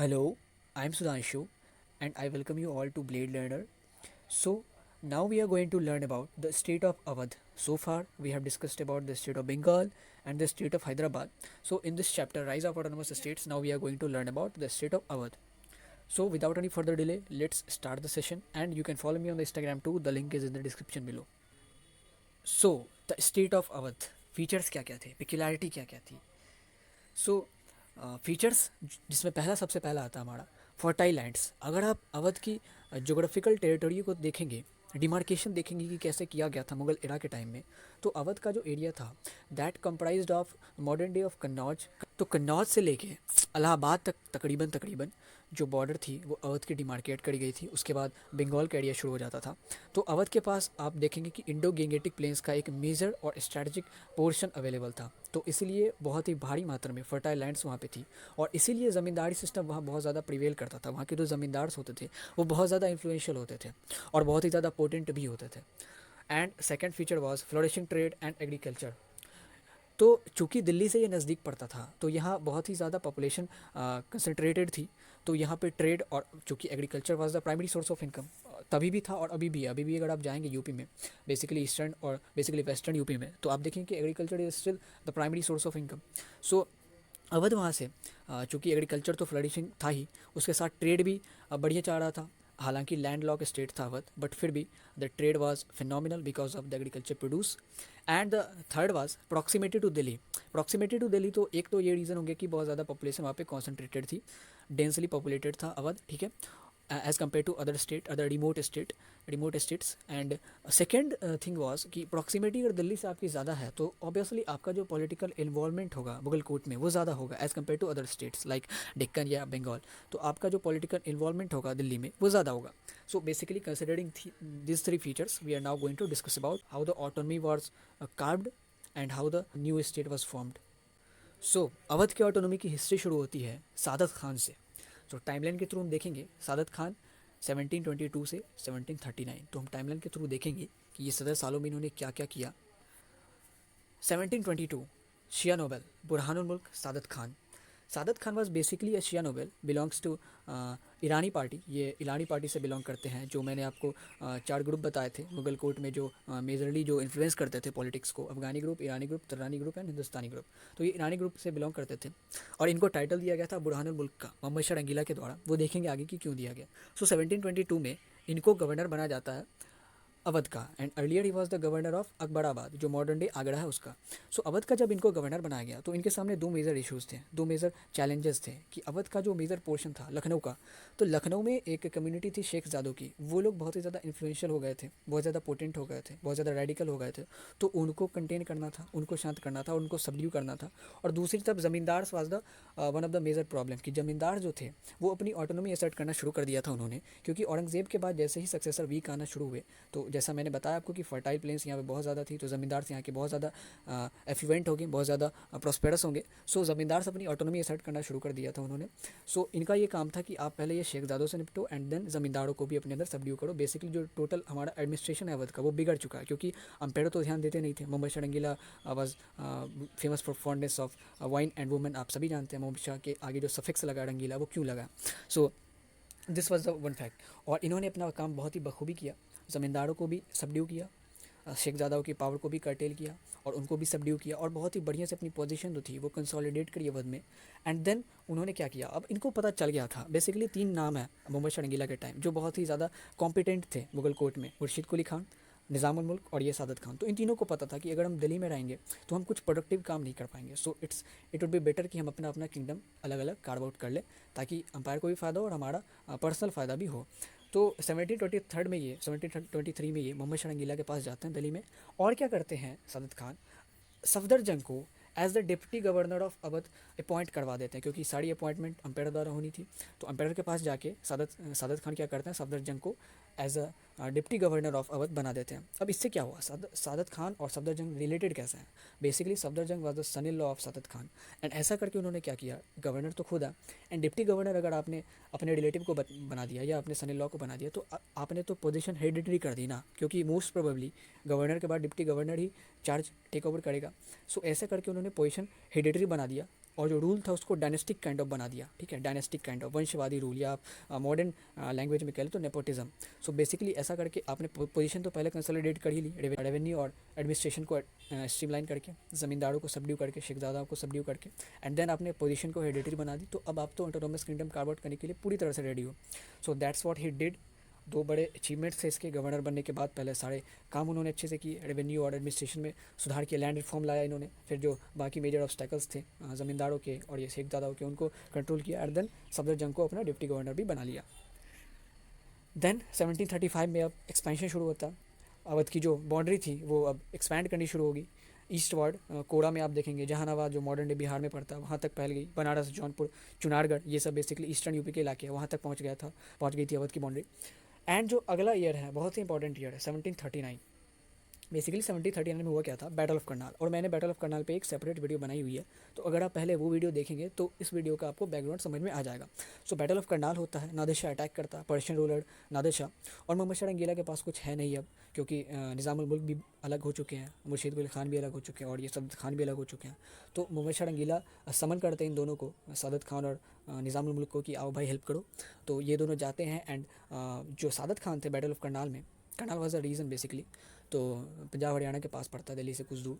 Hello, I'm Sudhanshu and I welcome you all to Blade Learner. So, now we are going to learn about the state of Awadh. So far, we have discussed about the state of Bengal and the state of Hyderabad. So, in this chapter, Rise of Autonomous States, now we are going to learn about the state of Awadh. So, without any further delay, let's start the session and you can follow me on the Instagram too. The link is in the description below. So, the state of Awadh. Features क्या क्या थे, पिक्युलैरिटी क्या क्या थी? सो features जिसमें पहला सबसे पहला आता है हमारा फर्टाइल लैंड्स। अगर आप अवध की जोग्राफिकल टेरिटरी को देखेंगे, डिमार्केशन देखेंगे कि कैसे किया गया था मुगल एरा के टाइम में, तो अवध का जो एरिया था that comprised of modern day of Kannauj. तो कन्नौज से लेके इलाहाबाद तक तकरीबन तकरीबन जो बॉर्डर थी वो अवध की डिमार्केट करी गई थी। उसके बाद बंगाल का एरिया शुरू हो जाता था। तो अवध के पास आप देखेंगे कि इंडो गेंगेटिक प्लेन्स का एक मेजर और स्ट्रैटेजिक पोर्शन अवेलेबल था। तो इसीलिए बहुत ही भारी मात्रा में फर्टाइल लैंड्स वहाँ पे थी और इसीलिए ज़मींदारी सिस्टम वहाँ बहुत ज़्यादा प्रिवेल करता था। वहाँ के जो ज़मींदार होते थे वो बहुत ज़्यादा इन्फ्लुएंशियल होते थे और बहुत ही ज़्यादा पोटेंट भी होते थे। And second feature was flourishing trade and agriculture. तो चूँकि दिल्ली से ये नज़दीक पड़ता था तो यहाँ बहुत ही ज़्यादा पॉपुलेशन कंसनट्रेटेड थी। तो यहाँ पे ट्रेड और चूँकि agriculture was the primary source of income तभी भी था और अभी भी अगर आप जाएंगे यूपी में, बेसिकली ईस्टर्न और बेसिकली वेस्टर्न यूपी में, तो आप देखेंगे कि agriculture is still the primary source of income. So Awadh वहाँ से चूँकि एग्रीकल्चर तो फ्लरिशिंग था ही, उसके साथ ट्रेड भी बढ़िया चल रहा था। हालांकि लैंड लॉक स्टेट था अवध, बट फिर भी the trade was phenomenal because of the agriculture produce. And the third was proximity to Delhi. Proximity to Delhi, तो एक तो ये रीज़न होंगे कि बहुत ज़्यादा पॉपुलेशन वहाँ पे कॉन्सेंट्रेटेड थी, डेंसली पॉपुलेटेड था अवध, ठीक है, as compare to other state, other remote states. And second thing was कि प्रॉक्सिमिटी अगर दिल्ली से आपकी ज़्यादा है तो ऑब्वियसली आपका जो पॉलिटिकल इन्वॉल्वमेंट होगा मुगल कोर्ट में वो ज़्यादा होगा as compare to other states like Deccan या बंगाल। तो आपका जो पॉलिटिकल इन्वॉल्वमेंट होगा दिल्ली में वो ज़्यादा होगा। So basically considering this three features we are now going to discuss about how the autonomy was carved and how the new state was formed. So Awadh की ऑटोनॉमी की हिस्ट्री शुरू होती है सादत खान से। तो टाइमलाइन के थ्रू हम देखेंगे सादत खान 1722 से 1739। तो हम टाइमलाइन के थ्रू देखेंगे कि ये 17 सालों में इन्होंने क्या क्या किया। 1722 शिया noble Burhanul Mulk Saadat Khan. Saadat Khan was basically a Shia noble belongs to Irani party. ये ईरानी पार्टी से बिलोंग करते हैं। जो मैंने आपको चार ग्रुप बताए थे मुगल कोर्ट में जो मेजरली जो इन्फ्लुएंस करते थे पॉलिटिक्स को, Afghani group, Irani group, Turani group and Hindustani group. तो ये ईरानी ग्रुप से बिलोंग करते थे और इनको टाइटल दिया गया था बुरहानुल मुल्क का, मोहम्मद शाह रंगीला के द्वारा। वो देखेंगे आगे कि क्यों दिया गया। सो 1722 में इनको गवर्नर बना जाता है अवध का। And earlier he was the governor of Akbarabad जो मॉडर्न डे आगरा है उसका। सो अवध का जब इनको गवर्नर बनाया गया तो इनके सामने दो मेजर इश्यूज़ थे, दो मेजर चैलेंजेस थे कि अवध का जो मेजर पोर्शन था लखनऊ का, तो लखनऊ में एक कम्युनिटी थी शेख ज़ादों की। वो लोग बहुत ही ज़्यादा इन्फ्लुएंशियल हो गए थे, बहुत ज़्यादा पोटेंट हो गए थे, बहुत ज़्यादा रेडिकल हो गए थे। तो उनको कंटेन करना था, उनको शांत करना था, उनको सबड्यू करना था। और दूसरी तरफ ज़मींदार was the one of the major problem कि ज़मींदार जो थे वो अपनी ऑटोनॉमी असर्ट करना शुरू कर दिया था उन्होंने, क्योंकि औरंगज़ेब के बाद जैसे ही सक्सेसर वीक आना शुरू हुए, तो जैसा मैंने बताया आपको कि फर्टाइल प्लेन्स यहाँ पे बहुत ज़्यादा थी, तो ज़मींदार यहाँ के बहुत ज़्यादा एफ्लुएंट होंगे, बहुत ज़्यादा प्रॉस्पेरस होंगे। सो ज़मींदार से अपनी ऑटोनॉमी असर्ट करना शुरू कर दिया था उन्होंने। सो इनका ये काम था कि आप पहले ये शेखजादों से निपटो एंड देन ज़मींदारों को भी अपने अंदर सबड्यू करो। बेसिकली जो टोटल हमारा एडमिनिस्ट्रेशन है अवध का वो बिगड़ चुका है, क्योंकि अम्पायर तो ध्यान देते नहीं थे। Mohammad Shah Rangila was famous for fondness of wine and women. आप सभी जानते हैं मोहम्मद शाह के आगे जो सफिक्स लगा रंगीला वो क्यों लगा। So this was the one fact. और इन्होंने अपना काम बहुत ही बखूबी किया, ज़मींदारों को भी सबड्यू किया, शेखजादाओं की पावर को भी कर्टेल किया और उनको भी सबड्यू किया और बहुत ही बढ़िया से अपनी पोजीशन जो थी वो कंसोलिडेट करी अवध में। एंड देन उन्होंने क्या किया, अब इनको पता चल गया था। बेसिकली तीन नाम है मोहम्मद शाह रंगीला के टाइम जो बहुत ही ज़्यादा कॉम्पिटेंट थे मुगल कोर्ट में, खुर्शीद कुली खान, निज़ामुल मुल्क और ये सादत खान। तो इन तीनों को पता था कि अगर हम दिल्ली में रहेंगे तो हम कुछ प्रोडक्टिव काम नहीं कर पाएंगे। So it would be better कि हम अपना अपना किंगडम अलग अलग कार्व आउट कर लें, ताकि अंपायर को भी फ़ायदा हो और हमारा पर्सनल फ़ायदा भी हो। तो 1723 में ये मोहम्मद शाह रंगीला के पास जाते हैं दिल्ली में। और क्या करते हैं सादत खान, सफदरजंग को as the deputy governor of Awadh appoint करवा देते हैं, क्योंकि सारी अपॉइंटमेंट अम्पायर द्वारा होनी थी। तो अम्पायर के पास जाके सादत खान क्या करते हैं, सफदरजंग को as a deputy governor of Awadh बना देते हैं। अब इससे क्या हुआ, सादत खान और सफदरजंग रिलेटेड कैसे हैं। Basically Safdarjung was the son in law of Saadat Khan. And ऐसा करके उन्होंने क्या किया, गवर्नर तो खुद है एंड डिप्टी गवर्नर अगर आपने अपने रिलेटिव को बना दिया या अपने सन इन लॉ को बना दिया तो आपने तो पोजीशन हेरिडिटरी कर दी ना, क्योंकि मोस्ट प्रोबेबली गवर्नर के बाद डिप्टी गवर्नर ही चार्ज टेक ओवर करेगा। सो ऐसे करके उन्होंने पोजीशन हेरिडिटरी बना दिया और जो रूल था उसको डायनेस्टिक काइंड ऑफ बना दिया, ठीक है, डायनेस्टिक काइंड ऑफ वंशवादी रूल, या आप मॉडर्न लैंग्वेज में कह लो तो नेपोटिज्म। सो बेसिकली ऐसा करके आपने पोजीशन तो पहले कंसोलिडेट कर ही ली, रेवेन्यू और एडमिनिस्ट्रेशन को स्ट्रीमलाइन करके, ज़मींदारों को सबड्यू करके, शेखजादाओं को सबड्यू करके, एंड देन आपने पोजीशन को हेरिडिटरी बना दी। तो अब आप तो ऑटोनोमस किंगडम कार्व आउट करने के लिए पूरी तरह से रेडी हो। So that's what he did. दो बड़े अचीवमेंट्स थे इसके गवर्नर बनने के बाद। पहले सारे काम उन्होंने अच्छे से किए, रेवेन्यू और एडमिनिस्ट्रेशन में सुधार किया, लैंड रिफॉर्म लाया इन्होंने। फिर जो बाकी मेजर ऑब्स्टैकल्स थे ज़मींदारों के और ये शेखजादाओं के, उनको कंट्रोल किया, एंड देन सफदरजंग को अपना डिप्टी गवर्नर भी बना लिया। देन 1735 में अब एक्सपेंशन शुरू होता है। अवध की जो बाउंड्री थी वो अब एक्सपैंड करनी शुरू होगी ईस्ट वर्ड। कोड़ा में आप देखेंगे जहानाबाद जो मॉडर्न डे बिहार में पड़ता है वहाँ तक फैल गई, बनारस, जौनपुर, चुनारगढ़, ये सब बेसिकली ईस्टर्न यूपी के इलाके हैं, वहाँ तक पहुँच गई थी अवध की बाउंड्री। एंड जो अगला ईयर है बहुत ही इंपॉर्टेंट ईयर है 1739। बेसिकली 1739 में हुआ क्या था, बैटल ऑफ करनाल। और मैंने बैटल ऑफ करनाल पे एक सेपरेट वीडियो बनाई हुई है, तो अगर आप पहले वो वीडियो देखेंगे तो इस वीडियो का आपको बैकग्राउंड समझ में आ जाएगा। सो बैटल ऑफ करनाल होता है, नादिर शाह अटैक करता है, पर्शियन रूलर नादिर शाह। और मोहम्मद शाह रंगीला के पास कुछ है नहीं अब, क्योंकि निज़ामुल मुल्क भी अलग हो चुके हैं, मुर्शीद कुली खान भी अलग हो चुके हैं, और ये सदत खान भी अलग हो चुके हैं। तो मोहम्मद शाह रंगीला समन करते हैं इन दोनों को, सादत खान और निज़ामुल मुल्क को, कि आओ भाई हेल्प करो। तो ये दोनों जाते हैं, एंड जो सादत खान थे बैटल ऑफ करनाल में, Karnal was a region basically, तो पंजाब हरियाणा के पास पड़ता है दिल्ली से कुछ दूर।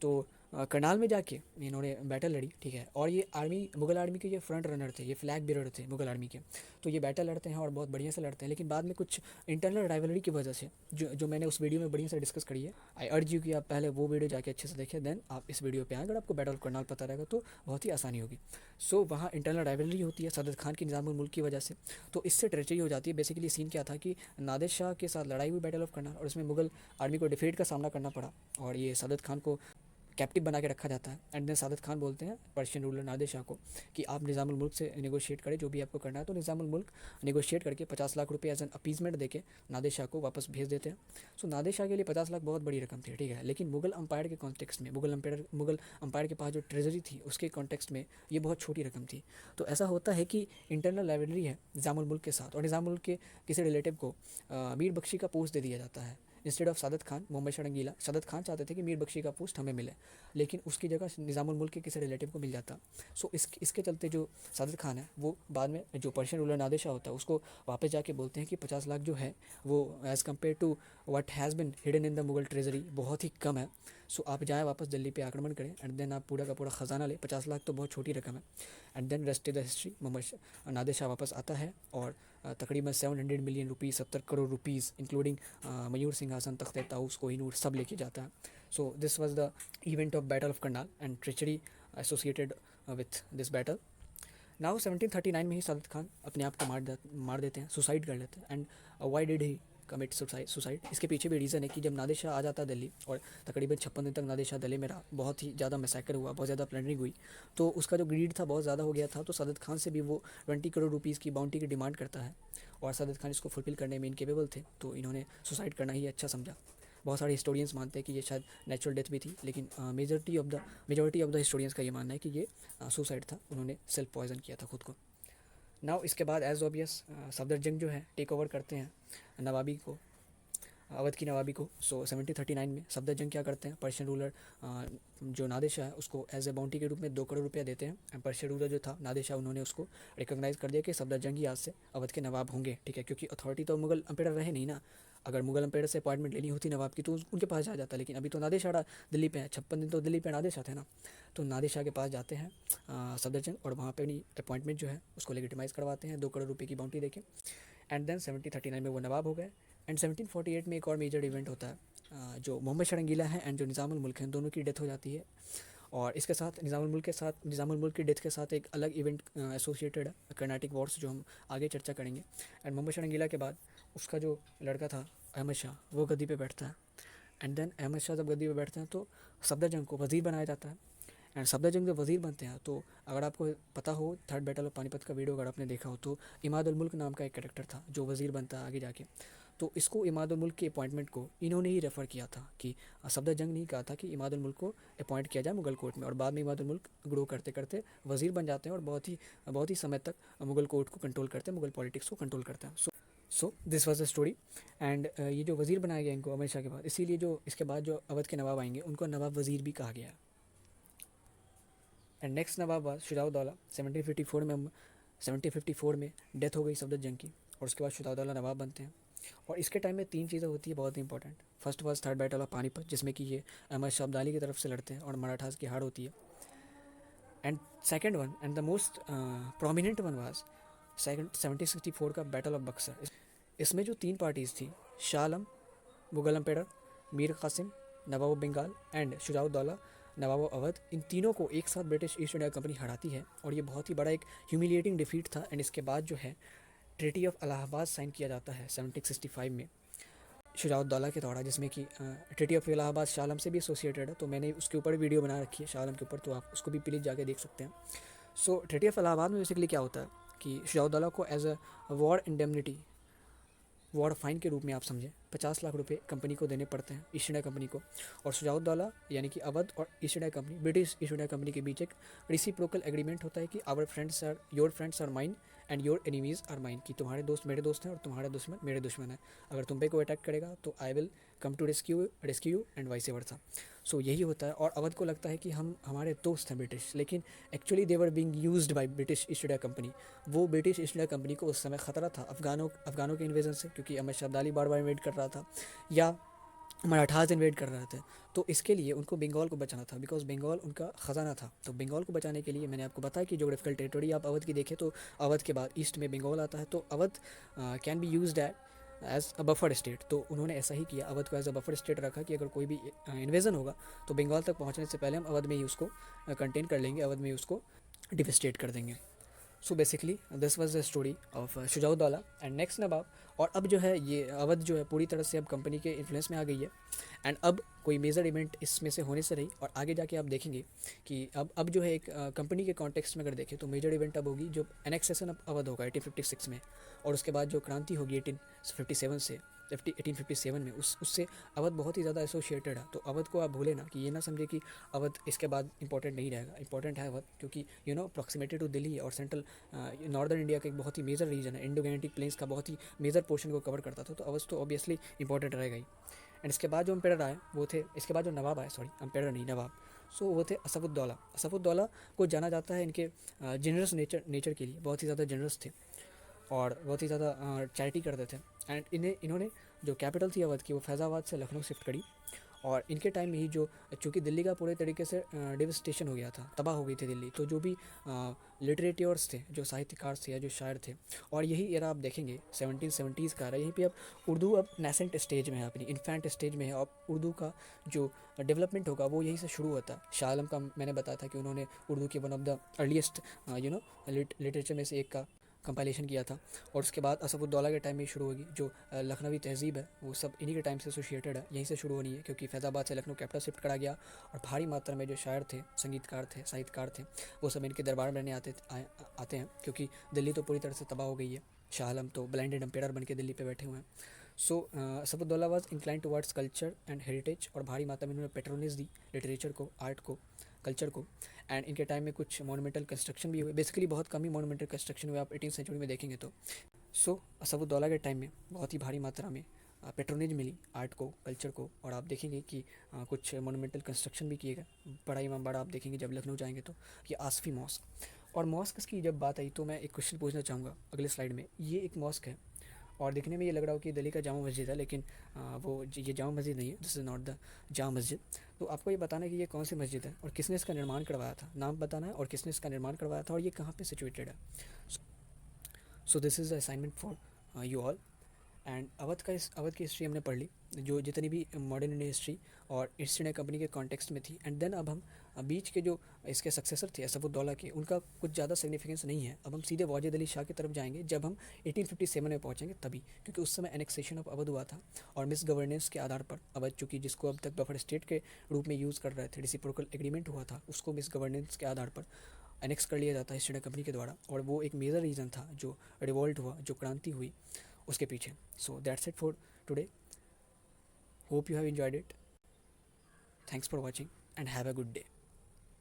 तो करनाल में जाके इन्होंने बैटल लड़ी, ठीक है। और ये आर्मी, मुगल आर्मी के ये फ्रंट रनर थे, ये फ्लैग बिरर थे मुगल आर्मी के। तो ये बैटल लड़ते हैं और बहुत बढ़िया से लड़ते हैं, लेकिन बाद में कुछ इंटरनल राइवलरी की वजह से, जो मैंने उस वीडियो में बढ़िया से डिस्कस करी है, आई अर्ज यू कि आप पहले वो वीडियो जाके अच्छे से देखें, देन आप इस वीडियो पे आएँ। अगर आपको बैटल ऑफ करनाल पता रहेगा तो बहुत ही आसानी होगी। सो वहाँ इंटरनल राइवलरी होती है सदत खान की निज़ामुल मुल्क की वजह से, तो इससे ट्रेचरी हो जाती है। बेसिकली सीन क्या था कि नादिर शाह के साथ लड़ाई हुई बैटल ऑफ करनाल, और उसमें मुगल आर्मी को डिफीट का सामना करना पड़ा, और ये सादत खान को कैप्टिव बना के रखा जाता है। एंड देन सादत खान बोलते हैं पर्शियन रूलर नादिर शाह को कि आप निज़ामुल मुल्क से नेगोशिएट करें जो भी आपको करना है। तो निज़ामुल मुल्क नेगोशिएट करके 50 लाख रुपये एज एन अपीजमेंट देके नादिर शाह को वापस भेज देते हैं। सो नादिर शाह के लिए 50 लाख बहुत बड़ी रकम थी, ठीक है, लेकिन मुगल अम्पायर के कॉन्टेक्स्ट में, मुगल अम्पायर के पास जो ट्रेजरी थी उसके कॉन्टेक्स्ट में ये बहुत छोटी रकम थी। तो ऐसा होता है कि इंटरनल राइवलरी है निज़ामुल मुल्क के साथ, और निज़ामुल मुल्क के किसी रिलेटिव को मीर बख्शी का पोस्ट दे दिया जाता है इंस्टेड ऑफ सादत खान। मोहम्मद शाह रंगीला, सादत खान चाहते थे कि मीर बख्शी का पोस्ट हमें मिले, लेकिन उसकी जगह निज़ामुल मुल्क के किसी रिलेटिव को मिल जाता। सो इसके चलते जो सादत खान है वो बाद में जो पर्शियन रूलर नादिर शाह होता है उसको वापस जाके बोलते हैं कि 50 लाख जो है वो as compare to what has been hidden in the Mughal treasury बहुत ही कम है। सो आप जाएँ वापस दिल्ली पे आक्रमण करें, एंड देन आप पूरा का पूरा ख़जाना लें। 50 लाख तो बहुत छोटी रकम है। And then rest is the history. Mohammad Nadir Shah वापस आता है, और तकरीबन 700 million rupees, 70 crore rupees including Mayur Singhasan, Takht Taus, Kohinoor सब लेके जाता है। So this was the event of battle of Karnal and treachery associated with this battle. Now 1739 में ही सादत खान अपने आप को मार देते हैं, सुसाइड कर लेते हैं। And why did he commit suicide, इसके पीछे भी रीज़न है कि जब नादिर शाह आ जाता है दिल्ली, और तकरीबन 56 दिन तक नादिर शाह दिल्ली में रहा, बहुत ही ज़्यादा मैसेकर हुआ, बहुत ज़्यादा प्लंडरिंग हुई, तो उसका जो ग्रीड था बहुत ज़्यादा हो गया था। तो सादत खान से भी वो 20 करोड़ रुपीज़ की बाउंटी की डिमांड करता है, और सादत खान इसको फुलफिल करने में इनकेपेबल थे, तो इन्होंने सुसाइड करना ही अच्छा समझा। बहुत सारे हिस्टोरियंस मानते हैं कि ये शायद नेचुरल डेथ भी थी, लेकिन मेजॉरिटी ऑफ द हिस्टोरियंस का ये मानना है कि ये सुसाइड था, उन्होंने सेल्फ पॉइजन किया था खुद को। नाउ इसके बाद एज ऑबियस सफदरजंग जो है टेक ओवर करते हैं नवाबी को, अवध की नवाबी को। सो 1739 में सफदरजंग क्या करते हैं, पर्शियन रूलर जो नादिर शाह है उसको एज ए बाउंटी के रूप में 2 करोड़ रुपया देते हैं। एंड पर्शियन रूलर जो था नादिर शाह, उन्होंने उसको रिकॉग्नाइज़ कर दिया कि सफदरजंग ही आज से अवध के नवाब होंगे, ठीक है, क्योंकि अथॉरिटी तो मुगल अम्पेयर रहे नहीं ना। अगर मुगल अम्पेयर से अपॉइंटमेंट लेनी होती नवाब की तो उनके पास जा जाता, लेकिन अभी तो नादिर शाह दिल्ली पे है, 56 दिन तो दिल्ली पे नादिर शाह थे ना। तो नादिर शाह के पास जाते हैं सफदरजंग, और वहाँ पे अपनी अपॉइंटमेंट जो है उसको लेगिटिमाइज़ करवाते हैं 2 करोड़ रुपये की बाउंटी देके। एंड देन 1739 में वो नवाब हो गए। एंड 1748 में एक और मेजर इवेंट होता है, जो मोहम्मद शाह रंगीला है एंड जो निज़ामुल मुल्क हैं, दोनों की डेथ हो जाती है। और इसके साथ निज़ामुल मुल्क की डेथ के साथ एक अलग इवेंट एसोसिएटेड है, कर्नाटिक वॉर्स, जो हम आगे चर्चा करेंगे। एंड मोहम्मद शाह रंगीला के बाद उसका जो लड़का था अहमद शाह, वो गद्दी पे बैठता है। एंड देन अहमद शाह जब गद्दी पे बैठते हैं तो सफदरजंग को वज़ीर बनाया जाता है। एंड सफदरजंग जब वज़ीर बनते हैं, तो अगर आपको पता हो थर्ड बैटल ऑफ पानीपत का वीडियो अगर आपने देखा हो, तो इमाद उल मुल्क नाम का एक कैरेक्टर था जो वज़ीर बनता है आगे जाके। तो इसको इमाद उल मुल्क के अपॉइंटमेंट को इन्होंने ही रेफ़र किया था, कि सफदरजंग ने ही कहा था कि इमाद उल मुल्क को अपॉइंट किया जाए मुगल कोर्ट में। और बाद में इमाद उल मुल्क ग्रो करते करते वज़ीर बन जाते हैं, और बहुत ही समय तक मुगल कोर्ट को कंट्रोल करते हैं, मुगल पॉलिटिक्स को कंट्रोल करते हैं। So this was the story. And ये जो वज़ीर बनाया गया इनको अमीर शाह के बाद, इसीलिए जो इसके बाद जो अवध के नवाब आएंगे उनको नवाब वज़ीर भी कहा गया है। And next Nawab was Shujauddaula. 1754 में डेथ हो गई सफदर जंग की, और उसके बाद शुजाउद्दौला नवाब बनते हैं। और इसके टाइम में 3 चीज़ें होती है बहुत important. First was third battle of Panipat, जिसमें कि ये अहमद शाह अब्दाली की तरफ से लड़ते हैं और मराठास की हार होती है। And second one and the most prominent one was 1764 का बैटल ऑफ बक्सर। इसमें जो 3 पार्टीज़ थी, Shah Alam Mughal emperor, Mir Qasim nawab of Bengal and Shujauddaula nawab of Awadh, इन तीनों को एक साथ ब्रिटिश ईस्ट इंडिया कंपनी हराती है। और ये बहुत ही बड़ा एक ह्यूमिलिएटिंग डिफीट था। एंड इसके बाद जो है ट्रीटी ऑफ इलाहाबाद साइन किया जाता है 1765 में शुजाउद्दौला के द्वारा, जिसमें कि ट्रीटी ऑफ इलाहाबाद शाह आलम से भी एसोसिएटेड है। तो मैंने उसके ऊपर वीडियो बना रखी है शाह आलम के ऊपर, तो आप उसको भी प्लीज़ जाके देख सकते हैं। सो ट्रीटी ऑफ इलाहाबाद में बेसिकली क्या होता है कि शुजाउद्दौला को as a war indemnity, war fine के रूप में आप समझें, 50 लाख रुपए कंपनी को देने पड़ते हैं, ईस्ट इंडिया कंपनी को। और शुजाउद्दौला यानी कि अवध और East India company, British East India company के बीच एक रेसिप्रोकल एग्रीमेंट होता है कि your friends are mine and your enemies are mine, कि तुम्हारे दोस्त मेरे दोस्त हैं और तुम्हारे दुश्मन मेरे दुश्मन हैं। अगर तुम पे कोई अटैक करेगा तो I will come to rescue you and vice versa. So यही होता है। और अवध को लगता है कि हम हमारे दोस्त हैं ब्रिटिश, लेकिन actually they were being used by British East India company. वो ब्रिटिश ईस्ट इंडिया कंपनी को उस समय ख़तरा था अफ़गानों के इन्वेजन से, क्योंकि अहमद शाह अब्दाली बार बार इन्वेड कर रहा था या मराठास इन्वेड कर रहे थे। तो इसके लिए उनको बंगाल को बचाना था, बिकॉज बंगाल उनका ख़जाना था। तो बंगाल को बचाने के लिए मैंने आपको बताया कि जोग्राफिकल टेरिटरी आप अवध की देखें तो अवध के बाद ईस्ट में बंगाल आता है। तो Awadh can be used as a buffer state. तो उन्होंने ऐसा ही किया, अवध को एज अ बफर स्टेट रखा कि अगर कोई भी इन्वेजन होगा तो बंगाल तक पहुंचने से पहले हम अवध में ही उसको कंटेन कर लेंगे, अवध में ही उसको डिवेस्टेट कर देंगे। So basically this was the story of Shujauddaula and next nawab. और अब जो है ये अवध जो है पूरी तरह से अब कंपनी के इन्फ्लुएंस में आ गई है। एंड अब कोई मेजर इवेंट इसमें से होने से रही, और आगे जाके आप देखेंगे कि अब जो है एक कंपनी के कॉन्टेक्स्ट में अगर देखें तो मेजर इवेंट अब होगी जो एनेक्सेशन ऑफ अवध होगा 1856 में, और उसके बाद जो क्रांति होगी 1857 में उससे अवध बहुत ही ज़्यादा एसोसिएटेड है। तो अवध को आप भूले ना, कि ये ना समझे कि अवध इसके बाद इंपॉर्टेंट नहीं रहेगा। इंपॉर्टेंट है अवध, क्योंकि प्रॉक्सिमिटी टू दिल्ली और सेंट्रल नॉर्दर्न इंडिया का एक बहुत ही मेजर रीजन है, इंडो गैंजेटिक प्लेन्स का बहुत ही मेजर पोर्शन को कवर करता था। तो अवध तो ऑब्वियसली इंपॉर्टेंट रहेगा ही। एंड इसके बाद जो अम्पेयर आए वो थे, इसके बाद जो नवाब आए, सॉरी अम्पेयर नहीं नवाब, सो वो थे असफुद्दौला। असफुद्दौला को जाना जाता है इनके जनरस नेचर के लिए, बहुत ही ज़्यादा जनरस थे और बहुत ही ज़्यादा चैरिटी करते थे। एंड इन्होंने जो कैपिटल थी अवध की वो फैज़ाबाद से लखनऊ शिफ्ट करी। और इनके टाइम में ही जो, चूँकि दिल्ली का पूरे तरीके से डिवस्टेशन हो गया था, तबाह हो गई थी दिल्ली, तो जो भी लिटरेटर्स थे, जो साहित्यकार थे या जो शायर थे, और यही एरा आप देखेंगे 1770s का, यहीं पे अब उर्दू अब नेसेंट स्टेज में है, अपनी इन्फेंट स्टेज में है। और उर्दू का जो डेवलपमेंट होगा वो यहीं से शुरू होता है। शाह आलम का मैंने बताया था कि उन्होंने उर्दू के one of the earliest literature में से एक का कंपाइलेशन किया था। और उसके बाद असफुद्दौला के टाइम में शुरू होगी। जो लखनवी तहज़ीब है वो सब इन्हीं के टाइम से एसोसिएटेड है, यहीं से शुरू होनी है, क्योंकि फैज़ाबाद से लखनऊ कैपिटल शिफ्ट करा गया। और भारी मात्रा में जो शायर थे, संगीतकार थे, साहित्यकार थे, वो सब इनके दरबार में रहने आते हैं, क्योंकि दिल्ली तो पूरी तरह से तबाह हो गई है। शाह आलम तो ब्लाइंडेड एम्पेयर बन के दिल्ली पे बैठे हुए हैं। So Asafuddaula was inclined towards culture and heritage, और भारी मात्रा में उन्होंने पेट्रोनेज दी लिटरेचर को, आर्ट को, कल्चर को। एंड इनके टाइम में कुछ मोनूमेंटल कंस्ट्रक्शन भी हुए, बेसिकली बहुत कम ही मोनूमेंटल कंस्ट्रक्शन हुए आप 18वीं सेंचुरी में देखेंगे तो। सो असफुद्दौला के टाइम में बहुत ही भारी मात्रा में पेट्रोनेज मिली आर्ट को, कल्चर को। और आप देखेंगे कि कुछ मोनूमेंटल कंस्ट्रक्शन भी किए गए। बड़ा इमाम बाड़ा आप देखेंगे जब लखनऊ जाएंगे तो, ये आसफी मॉस्क। और मॉस्क की जब बात आई तो मैं एक क्वेश्चन पूछना चाहूँगा अगले स्लाइड में। ये एक मॉस्क है और दिखने में ये लग रहा हो कि दिल्ली का जामा मस्जिद है, लेकिन ये जामा मस्जिद नहीं है, this is not the Jama Masjid. तो आपको ये बताना है कि ये कौन सी मस्जिद है और किसने इसका निर्माण करवाया था, नाम बताना है और किसने इसका निर्माण करवाया था और ये कहाँ पे सिचुएटेड है। So this is the assignment for you all. And Awadh की हिस्ट्री हमने पढ़ ली, जो जितनी भी मॉडर्न इंडियन हिस्ट्री और ईस्ट इंडिया कंपनी के कॉन्टेक्स्ट में थी। एंड देन अब हम बीच के जो इसके सक्सेसर थे असफुद्दौला के, उनका कुछ ज़्यादा सिग्निफिकेंस नहीं है। अब हम सीधे वाजिद अली शाह की तरफ जाएंगे जब हम 1857 में पहुँचेंगे तभी, क्योंकि उस समय एनेक्सेशन ऑफ अवध हुआ था और मिस गवर्नेंस के आधार पर अवध, चूँकि जिसको अब तक बफर स्टेट के रूप में यूज़ कर रहे थे, रेसिप्रोकल एग्रीमेंट हुआ था, उसको मिस गवर्नेंस के आधार पर एनेक्स कर लिया जाता है ईस्ट इंडिया कंपनी के द्वारा। और वो एक मेजर रीज़न था जो रिवॉल्ट हुआ, जो क्रांति हुई उसके पीछे। So that's it for today, hope you have enjoyed it, thanks for watching and have a good day.